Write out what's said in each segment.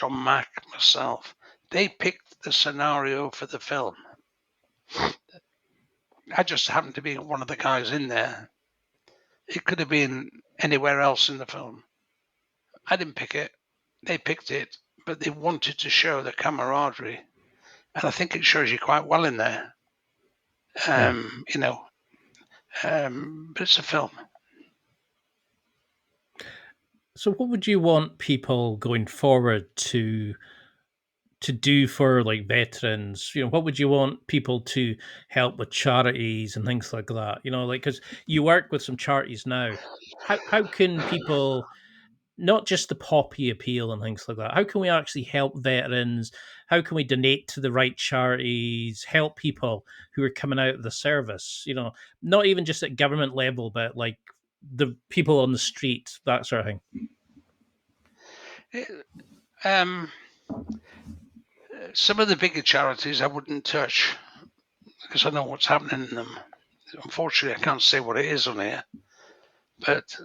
John Mack, myself, they picked the scenario for the film. I just happened to be one of the guys in there. It could have been anywhere else in the film. I didn't pick it. They picked it, but they wanted to show the camaraderie. And I think it shows you quite well in there. But it's a film. So what would you want people going forward to do for like veterans? What would you want people to help with charities and things like that? Like, because you work with some charities now, how can people, not just the poppy appeal and things like that, how can we actually help veterans? How can we donate to the right charities, help people who are coming out of the service? Not even just at government level, but like the people on the street, that sort of thing. Some of the bigger charities I wouldn't touch because I know what's happening in them. Unfortunately, I can't say what it is on here, but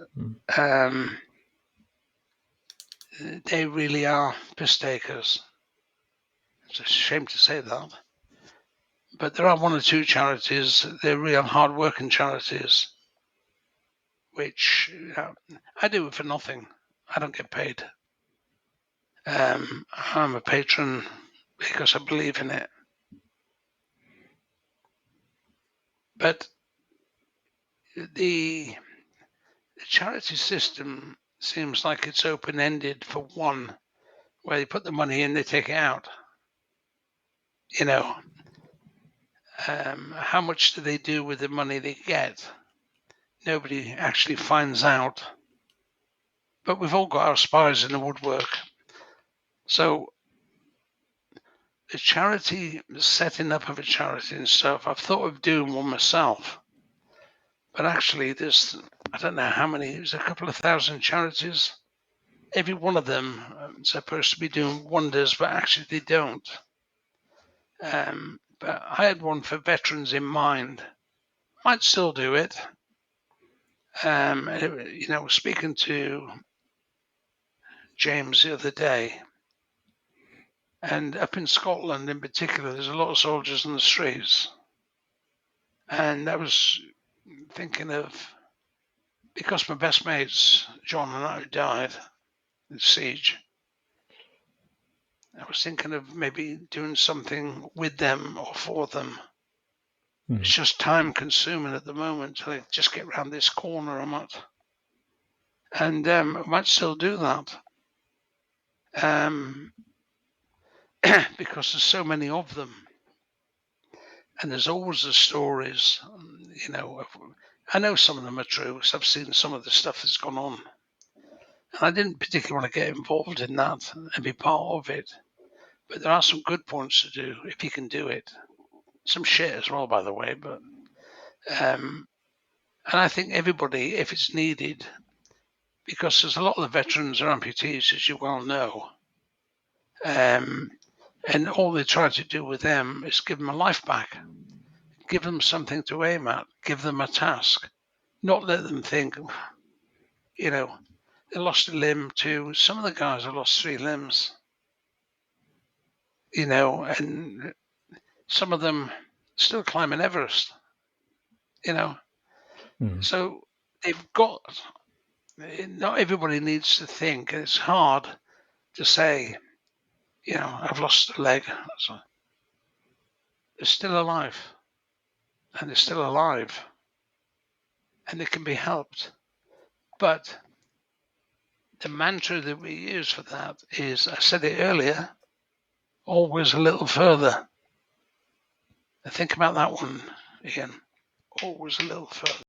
they really are piss takers. It's a shame to say that. But there are one or two charities, they're real hard-working charities, which I do it for nothing. I don't get paid. I'm a patron because I believe in it. But the charity system seems like it's open-ended for one, where they put the money in, they take it out. How much do they do with the money they get? Nobody actually finds out. But we've all got our spies in the woodwork. So the charity, setting up of a charity and stuff, I've thought of doing one myself. But actually, I don't know how many, there's a couple of thousand charities. Every one of them is supposed to be doing wonders, but actually they don't. But I had one for veterans in mind. Might still do it. Speaking to James the other day, and up in Scotland in particular, there's a lot of soldiers on the streets. And I was thinking of, because my best mates, John and I, died in siege, I was thinking of maybe doing something with them or for them. It's just time consuming at the moment to just get around this corner I'm at. And I might still do that. Because there's so many of them. And there's always the stories, I know some of them are true because I've seen some of the stuff that's gone on. And I didn't particularly want to get involved in that and be part of it. But there are some good points to do if you can do it. Some shit as well, by the way. But and I think everybody, if it's needed, because there's a lot of the veterans are amputees, as you well know. And all they try to do with them is give them a life back. Give them something to aim at. Give them a task. Not let them think, they lost a limb too. Some of the guys have lost 3 limbs. And some of them still climbing Everest. So they've got. Not everybody needs to think. It's hard to say, I've lost a leg. So they're still alive, and they're still alive, and they can be helped. But the mantra that we use for that is, I said it earlier, always a little further. Think about that one, Ian. Always a little further.